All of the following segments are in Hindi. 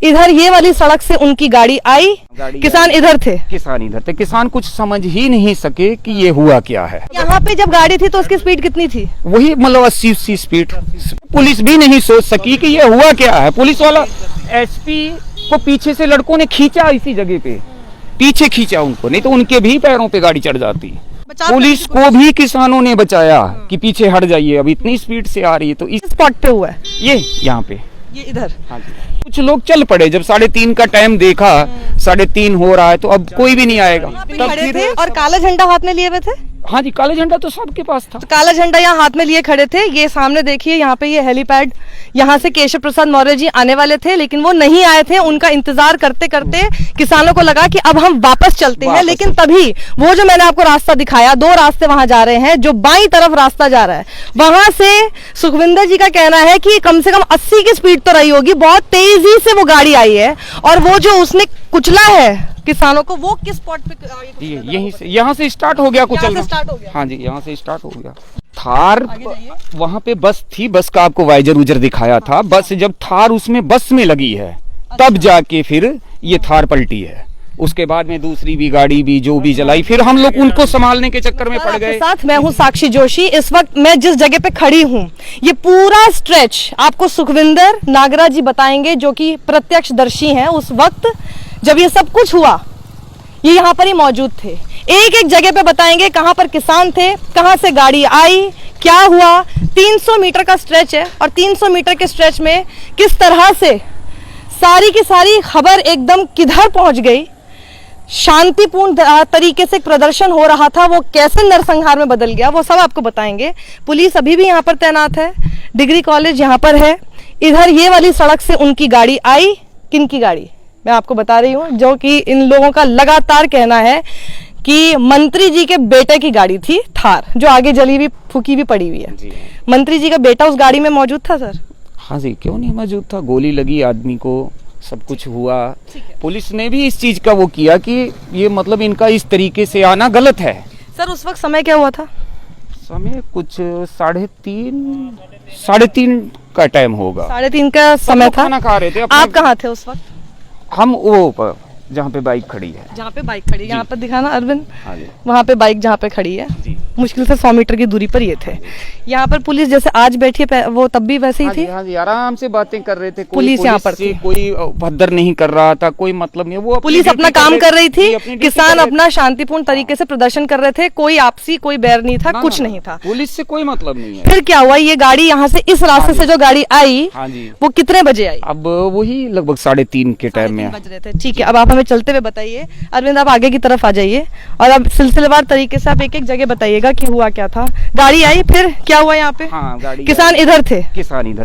इधर ये वाली सड़क से उनकी गाड़ी आई, किसान इधर थे। किसान कुछ समझ ही नहीं सके कि ये हुआ क्या है। यहाँ पे जब गाड़ी थी तो उसकी स्पीड कितनी थी? वही मतलब 80 स्पीड। पुलिस भी नहीं सोच सकी कि ये हुआ क्या है। पुलिस वाला एसपी को पीछे से लड़कों ने खींचा, इसी जगह पे पीछे खींचा उनको, नहीं तो उनके भी पैरों पे गाड़ी चढ़ जाती। पुलिस को भी किसानों ने बचाया कि पीछे हट जाइए, अब इतनी स्पीड से आ रही है। तो इस स्पॉट पे हुआ है ये यहाँ पे, ये इधर। हाँ जी। कुछ लोग चल पड़े, जब 3:30 का टाइम देखा, 3:30 हो रहा है तो अब कोई भी नहीं आएगा। तब खड़े थे और काला झंडा हाथ में लिए हुए थे। हाँ जी, काला झंडा तो सबके पास था। तो काला झंडा यहाँ हाथ में लिए खड़े थे। ये सामने देखिए, यहाँ पे ये हेलीपैड, यहाँ से केशव प्रसाद मौर्य जी आने वाले थे, लेकिन वो नहीं आए थे। उनका इंतजार करते करते किसानों को लगा कि अब हम वापस चलते हैं, लेकिन तभी वो जो मैंने आपको रास्ता दिखाया, 2 रास्ते वहां जा रहे हैं, जो बाईं तरफ रास्ता जा रहा है, वहां से सुखविंदर जी का कहना है कि कम से कम 80 की स्पीड तो रही होगी, बहुत तेजी से वो गाड़ी आई है। और वो जो उसने कुचला है किसानों को, वो किस स्पॉट पे? यहीं से, यहाँ से स्टार्ट हो गया कुचलना। हाँ जी, यहाँ से स्टार्ट हो गया। थार वहाँ पे बस थी, बस का आपको वाइजर उजर दिखाया था। बस जब थार उसमें बस में लगी है, तब जाके फिर ये थार पलटी है। उसके बाद में दूसरी भी गाड़ी भी जो भी जलाई, फिर हम लोग उनको संभालने के चक्कर में पड़ गए। साथ मैं हूँ साक्षी जोशी। इस वक्त मैं जिस जगह पे खड़ी हूँ, ये पूरा स्ट्रेच आपको सुखविंदर नागरा जी बताएंगे, जो कि प्रत्यक्षदर्शी हैं। उस वक्त जब ये सब कुछ हुआ, ये यहाँ पर ही मौजूद थे। एक एक जगह पे बताएंगे कहाँ पर किसान थे, कहाँ से गाड़ी आई, क्या हुआ। 300 मीटर का स्ट्रेच है और 300 मीटर के स्ट्रेच में किस तरह से सारी की सारी खबर एकदम किधर पहुंच गई। शांतिपूर्ण तरीके से प्रदर्शन हो रहा था, वो कैसे नरसंहार में बदल गया, वो सब आपको बताएंगे। पुलिस अभी भी यहाँ पर तैनात है। डिग्री कॉलेज यहाँ पर है। इधर ये वाली सड़क से उनकी गाड़ी आई। किनकी गाड़ी मैं आपको बता रही हूँ, जो कि इन लोगों का लगातार कहना है कि मंत्री जी के बेटे की गाड़ी थी थार, जो आगे जली हुई फूकी भी पड़ी हुई है। मंत्री जी का बेटा उस गाड़ी में मौजूद था सर? हाँ जी, क्यों नहीं मौजूद था। गोली लगी आदमी को, सब कुछ हुआ। पुलिस ने भी इस चीज का वो किया कि ये मतलब इनका इस तरीके से आना गलत है। सर उस वक्त समय क्या हुआ था? समय कुछ 3:30 का टाइम होगा। 3:30 का समय था। खाना खा रहे थे। आप कहाँ थे उस वक्त? हम वो जहाँ पे बाइक खड़ी है। जहाँ पे बाइक खड़ी है, यहाँ पर दिखाना अरविंद। हाँ जी। वहाँ पे बाइक जहाँ पे खड़ी है, मुश्किल से 100 मीटर की दूरी पर ये थे। यहाँ पर पुलिस जैसे आज बैठी है, वो तब भी वैसे ही थी। हाँ जी, आराम से बातें कर रहे थे। पुलिस यहाँ पर थी। कोई भद्दर नहीं कर रहा था, कोई मतलब नहीं। वो पुलिस अपना काम कर रही थी, किसान अपना शांतिपूर्ण तरीके से प्रदर्शन कर रहे थे। कोई आपसी कोई बैर नहीं था, कुछ नहीं था। पुलिस से कोई मतलब नहीं है। फिर क्या हुआ, ये गाड़ी यहाँ से इस रास्ते से जो गाड़ी आई, वो कितने बजे आई? अब वही लगभग 3:30 के टाइम में बज रहे थे। ठीक है, अब आप हमें चलते हुए बताइए। अरविंद आप आगे की तरफ आ जाइए और अब सिलसिलेवार तरीके से आप एक एक जगह बताइएगा कि हुआ क्या था। गाड़ी आई, फिर क्या हुआ यहाँ पे? हाँ, गाड़ी किसान इधर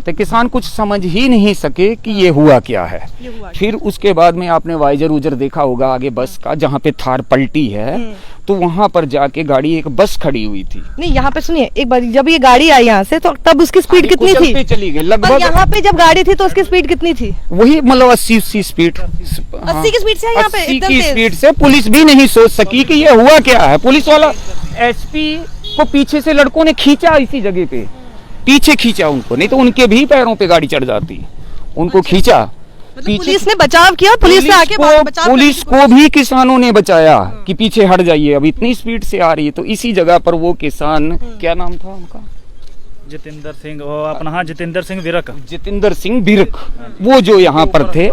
थे। किसान कुछ समझ ही नहीं सके कि ये हुआ क्या है। फिर उसके बाद में आपने वाइजर उजर देखा होगा आगे बस का, जहाँ पे थार पलटी है, तो वहाँ पर जाके गाड़ी एक बस खड़ी हुई थी। नहीं, यहाँ पे सुनिए एक बार, जब ये गाड़ी आई यहाँ से, तो तब उसकी स्पीड कितनी थी? चली गई लगभग। यहाँ पे जब गाड़ी थी तो उसकी स्पीड कितनी थी? वही मतलब 80 स्पीड। 80 की स्पीड से यहाँ पे 80 की स्पीड से। पुलिस भी नहीं सोच सकी कि ये हुआ क्या है। पुलिस वाला एसपी को पीछे से लड़कों ने खींचा, इसी जगह पे पीछे खींचा उनको, नहीं तो उनके भी पैरों पे गाड़ी चढ़ जाती। उनको खींचा, पुलिस ने बचाव किया। पुलिस ने आके पुलिस को भी किसानों ने बचाया कि पीछे हट जाइए, अब इतनी स्पीड से आ रही है। तो इसी जगह पर वो किसान, क्या नाम था उनका? जितेंद्र सिंह, अपना हाँ जितेंद्र सिंह विरक, वो जो यहाँ पर थे,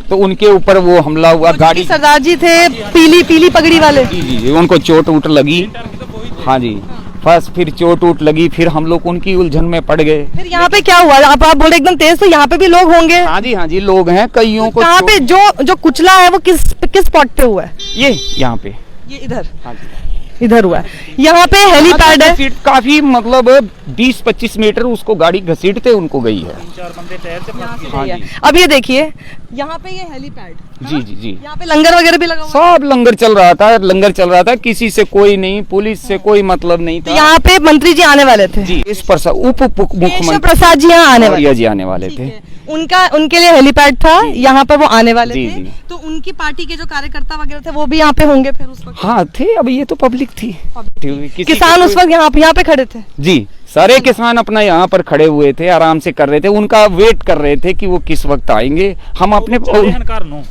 तो उनके ऊपर वो हमला हुआ। गाड़ी सरदार जी थे, पीली पगड़ी वाले। जी, उनको चोट वोट लगी। हाँ जी, बस फिर चोट वोट लगी, फिर हम लोग उनकी उलझन में पड़ गए। फिर यहाँ पे क्या हुआ? आप बोल रहे एकदम तेज, तो यहाँ पे भी लोग होंगे। हाँ जी, लोग हैं, कईयों को। यहाँ पे जो कुचला है वो किस स्पॉट पे हुआ है? ये यहाँ पे, ये इधर। हाँ जी, इधर हुआ है। यहाँ पे हेलीपैड है, काफी मतलब 20-25 मीटर उसको गाड़ी घसीटते उनको गई है। 3-4 बंदे टहलते। अब ये देखिए, यहाँ पे ये हेलीपैड। जी, यहाँ पे लंगर वगैरह भी लगा हुआ। सब लंगर चल रहा था। किसी से कोई नहीं, पुलिस से कोई मतलब नहीं था। यहाँ पे मंत्री जी आने वाले थे। जी, इस पर उप मुख्यमंत्री प्रसाद जी यहाँ आने वाले थे। उनके लिए हेलीपैड था, यहाँ पर वो आने वाले थे। तो उनकी पार्टी के जो कार्यकर्ता वगैरह थे वो भी यहाँ पे होंगे फिर उस वक्त? हाँ थे। अब ये तो पब्लिक थी। किसान उस वक्त यहाँ पे खड़े थे। जी, सारे किसान अपना यहाँ पर खड़े हुए थे, आराम से कर रहे थे, उनका वेट कर रहे थे कि वो किस वक्त आएंगे। हम अपने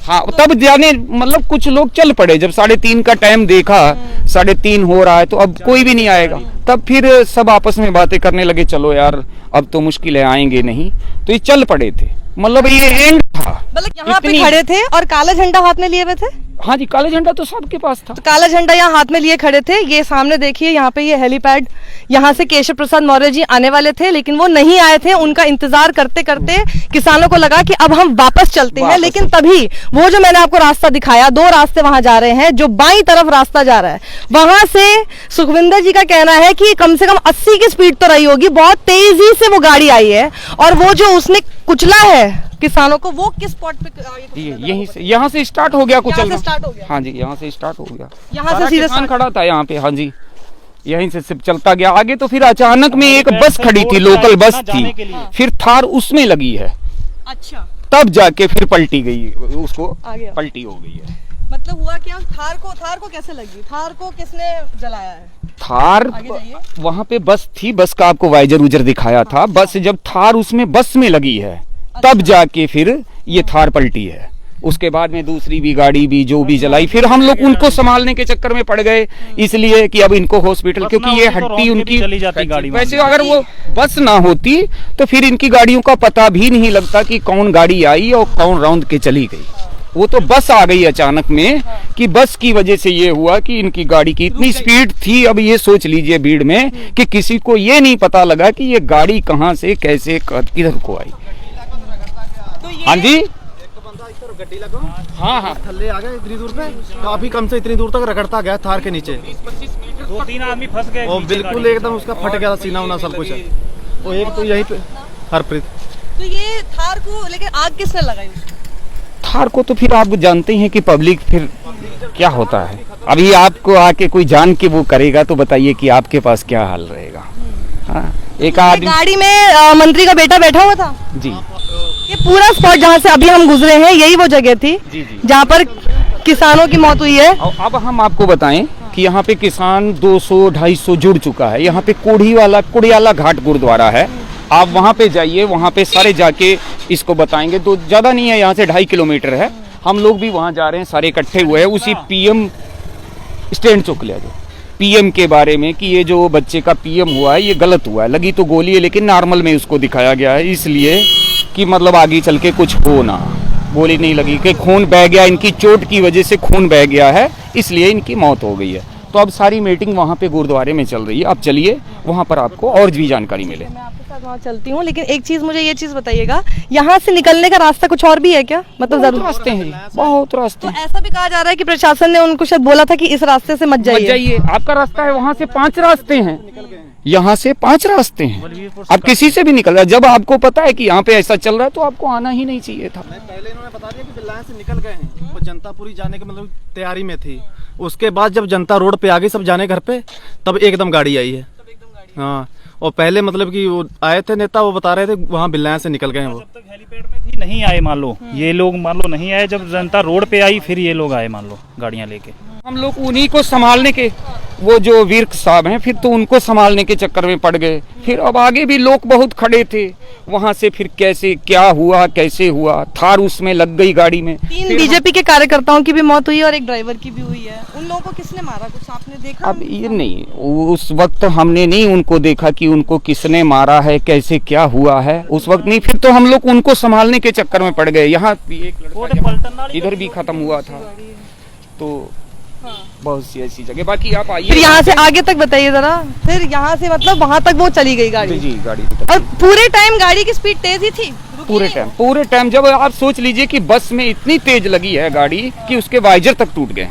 हाँ तब जाने मतलब कुछ लोग चल पड़े, जब 3:30 का टाइम देखा, 3:30 हो रहा है तो अब कोई भी नहीं आएगा, तब फिर सब आपस में बातें करने लगे, चलो यार अब तो मुश्किल है, आएंगे नहीं, तो ये चल पड़े थे। मतलब ये एंड था, मतलब यहाँ पे खड़े थे और काला झंडा हाथ में लिए हुए थे। हाँ जी, काला झंडा तो सबके पास था। तो काला झंडा यहाँ हाथ में लिए खड़े थे। ये सामने देखिए, यहाँ पे ये हेलीपैड, यहाँ से केशव प्रसाद मौर्य जी आने वाले थे, लेकिन वो नहीं आए थे। उनका इंतजार करते करते किसानों को लगा कि अब हम वापस चलते हैं, लेकिन तभी वो जो मैंने आपको रास्ता दिखाया, 2 रास्ते वहां जा रहे हैं, जो बाईं तरफ रास्ता जा रहा है, वहां से सुखविंदर जी का कहना है कि कम से कम 80 की स्पीड तो रही होगी, बहुत तेजी से वो गाड़ी आई है, और वो जो उसने कुचला है किसानों को, वो किस स्पॉट पे? यहीं से, यहाँ से स्टार्ट हो गया कुचलना। स्टार्ट हो गया। हाँ जी, यहाँ से स्टार्ट हो गया, यहाँ से सीधे किसान खड़ा था यहाँ पे। हाँ जी, यहीं से सिर्फ चलता गया आगे, तो फिर अचानक में एक बस खड़ी थी, लोकल बस थी, फिर थार उसमें लगी है। अच्छा, तब जाके फिर पलटी गई, उसको आगे पलटी हो गई है। मतलब हुआ क्या? थार को कैसे लगी? थार को किसने जलाया है? थार वहाँ पे बस थी, बस का आपको वाइजर उजर दिखाया था। बस जब थार उसमें बस में लगी है, तब जाके फिर ये थार पलटी है। उसके बाद में दूसरी भी गाड़ी भी जो भी जलाई, फिर हम लोग उनको संभालने के चक्कर में पड़ गए, इसलिए कि अब इनको हॉस्पिटल, क्योंकि ये हड्डी उनकी चली जाती गाड़ी। वैसे अगर वो बस ना होती तो फिर इनकी गाड़ियों का पता भी नहीं लगता कि कौन गाड़ी आई और कौन राउंड के चली गई। वो तो बस आ गई अचानक में, कि बस की वजह से ये हुआ कि इनकी गाड़ी की इतनी स्पीड थी। अब ये सोच लीजिए भीड़ में कि किसी को ये नहीं पता लगा कि ये गाड़ी कहाँ से कैसे किधर को आई। हाँ जी, गड्डी लगा, हाँ हाँ, थल्ले आ गए इतनी दूर पे, काफी कम से इतनी दूर तक रगड़ता गया थार के नीचे। 2-3 आदमी फंस गए और बिल्कुल एकदम उसका फट गया था सीना उना सब कुछ। वो एक तो यहीं पे हरप्रीत। तो ये थार को लेकिन आग किसने लगाई? थार को तो फिर आप जानते हैं कि पब्लिक फिर क्या होता है। अभी आपको आके कोई जान के वो करेगा तो बताइए कि आपके पास क्या हाल रहेगा। हाँ, एक आदमी गाड़ी में मंत्री का बेटा बैठा हुआ था जी। ये पूरा स्पॉट जहाँ से अभी हम गुजरे हैं, यही वो जगह थी जी जी, जहाँ पर किसानों की मौत हुई है। अब हम आपको बताएं कि यहाँ पे किसान 200-250 जुड़ चुका है। यहाँ पे कुड़ियाला घाट गुरुद्वारा है, आप वहाँ पे जाइए, वहाँ पे सारे जाके इसको बताएंगे। तो ज़्यादा नहीं है, यहाँ से 2.5 किलोमीटर है। हम लोग भी वहाँ जा रहे हैं, सारे इकट्ठे हुए हैं उसी पीएम स्टैंड चौक ले जो पीएम के बारे में, कि ये जो बच्चे का पीएम हुआ है ये गलत हुआ है। लगी तो गोली है लेकिन नॉर्मल में उसको दिखाया गया है, इसलिए कि मतलब आगे चल के कुछ हो ना। गोली नहीं लगी कि खून बह गया, इनकी चोट की वजह से खून बह गया है, इसलिए इनकी मौत हो गई है। तो अब सारी मीटिंग वहाँ पे गुरुद्वारे में चल रही है, आप चलिए वहाँ पर आपको और भी जानकारी मिले। मैं आपके साथ वहाँ चलती हूँ, लेकिन एक चीज मुझे ये चीज बताइएगा, यहाँ से निकलने का रास्ता कुछ और भी है क्या? मतलब बहुत जरूर रास्ते हैं, बहुत रास्ते तो हैं। ऐसा भी कहा जा रहा है कि प्रशासन ने उनको शायद बोला था कि इस रास्ते से मत मत जाइए। जाइए, आपका रास्ता है, वहाँ से 5 रास्ते हैं, यहाँ से 5 रास्ते हैं। आप किसी से भी निकल रहे, जब आपको पता है कि यहाँ पे ऐसा चल रहा है तो आपको आना ही नहीं चाहिए था। पहले इन्होंने बता दिया कि बिल्लान से निकल गए हैं, वो जनतापुरी जाने के मतलब तैयारी में थी। उसके बाद जब जनता रोड पे आ गई सब जाने घर पे, तब एकदम गाड़ी आई है। हाँ, और पहले मतलब कि वो आए थे नेता, वो बता रहे थे वहाँ बिल्लान से निकल गए हैं वो। जब तक हेलीपैड में थी नहीं आए, मान लो ये लोग मान लो नहीं आए, जब जनता रोड पे आई फिर ये लोग आए, मान लो गाड़ियां लेके। हम लोग उन्हीं को संभालने के, वो जो वीर साहब हैं, फिर तो उनको संभालने के चक्कर में पड़ गए। फिर अब आगे भी लोग बहुत खड़े थे, वहां से फिर कैसे क्या हुआ, कैसे हुआ, थार उसमें लग गई गाड़ी में। 3 बीजेपी के कार्यकर्ताओं की भी मौत हुई है और एक ड्राइवर की भी हुई है। उन लोगों को किसने मारा, कुछ आपने देखा? अब ये नहीं, उस वक्त हमने नहीं उनको देखा कि उनको किसने मारा है, कैसे क्या हुआ है, उस वक्त नहीं। फिर तो हम लोग उनको संभालने के चक्कर में पड़ गए। यहाँ एक लड़का इधर भी खत्म हुआ था, तो बहुत सी ऐसी जगह। बाकी आप आइए, फिर यहाँ से आगे तक बताइए जरा। फिर यहाँ से मतलब वहाँ तक वो चली गई गाड़ी? जी गाड़ी। और पूरे टाइम गाड़ी की स्पीड तेज ही थी? पूरे टाइम जब आप सोच लीजिए कि बस में इतनी तेज लगी है गाड़ी कि उसके वाइजर तक टूट गए।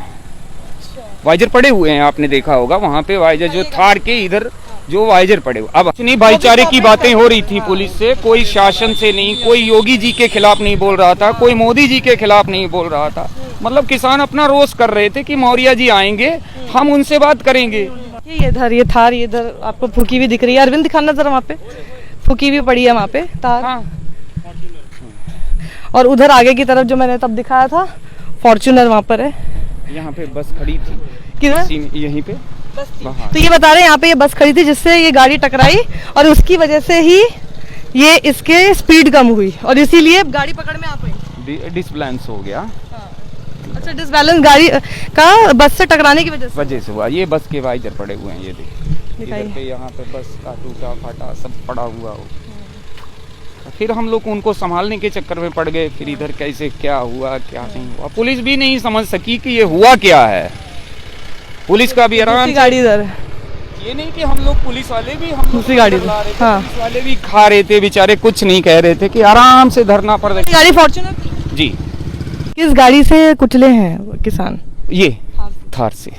वाइजर पड़े हुए हैं, आपने देखा होगा वहाँ पे वाइजर जो थार के इधर जो वाइजर पड़े हुए। अब नहीं, भाईचारे की बातें हो रही थी पुलिस से, कोई शासन से नहीं, कोई योगी जी के खिलाफ नहीं बोल रहा था, कोई मोदी जी के खिलाफ नहीं बोल रहा था। मतलब किसान अपना रोष कर रहे थे कि मौर्य जी आएंगे, हम उनसे बात करेंगे। ये इधर ये थार, ये इधर आपको फूकी भी दिख रही है। अरविंद दिखाना जरा, वहाँ पे फूकी भी पड़ी है वहाँ पे तार। हाँ। और उधर आगे की तरफ जो मैंने तब दिखाया था फॉर्च्यूनर वहाँ पर है। यहाँ पे बस खड़ी थी, किधर? यहीं पे वहाँ तो ये बता रहे हैं यहाँ पे ये बस खड़ी थी जिससे ये गाड़ी टकराई और उसकी वजह से ही ये इसके स्पीड कम हुई और इसीलिए गाड़ी पकड़ में आ पाई। डिसबैलेंस हो गया, अच्छा, डिसबैलेंस गाड़ी का बस से टकराने की वजह से हुआ। ये बस के वाइजर पड़े हुए हैं, ये देखिए दिखाइए। इधर पे, यहाँ पे बस का टूटा फाटा सब पड़ा हुआ हो। फिर हम लोग उनको संभालने के चक्कर में पड़ गए, फिर इधर कैसे क्या हुआ क्या नहीं हुआ पुलिस भी नहीं समझ सकी कि ये हुआ क्या है। पुलिस का भी आराम, गाड़ी इधर, ये नहीं कि हम लोग पुलिस वाले भी हम दूसरी गाड़ी ला रहे थे, हाँ। पुलिस वाले भी खा रहे थे बेचारे, कुछ नहीं कह रहे थे कि आराम से धरना पड़ रहा गाड़ी फॉर्च्यूनर जी। किस गाड़ी से कुचले हैं किसान? ये थार से।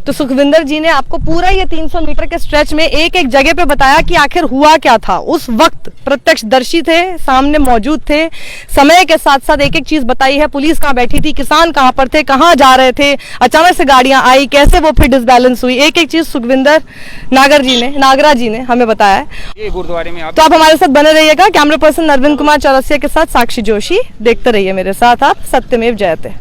तो सुखविंदर जी ने आपको पूरा ये 300 मीटर के स्ट्रेच में एक एक जगह पे बताया कि आखिर हुआ क्या था। उस वक्त प्रत्यक्षदर्शी थे, सामने मौजूद थे, समय के साथ साथ एक एक चीज बताई है। पुलिस कहाँ बैठी थी, किसान कहाँ पर थे, कहाँ जा रहे थे, अचानक से गाड़ियां आई, कैसे वो फिर डिसबैलेंस हुई, एक एक चीज सुखविंदर नागरा जी ने हमें बताया है। ये गुरुद्वारे में तो आप हमारे साथ बने रहिएगा। कैमरा पर्सन अरविंद कुमार चौरसिया के साथ साक्षी जोशी, देखते रहिए मेरे साथ आप। सत्यमेव जयते।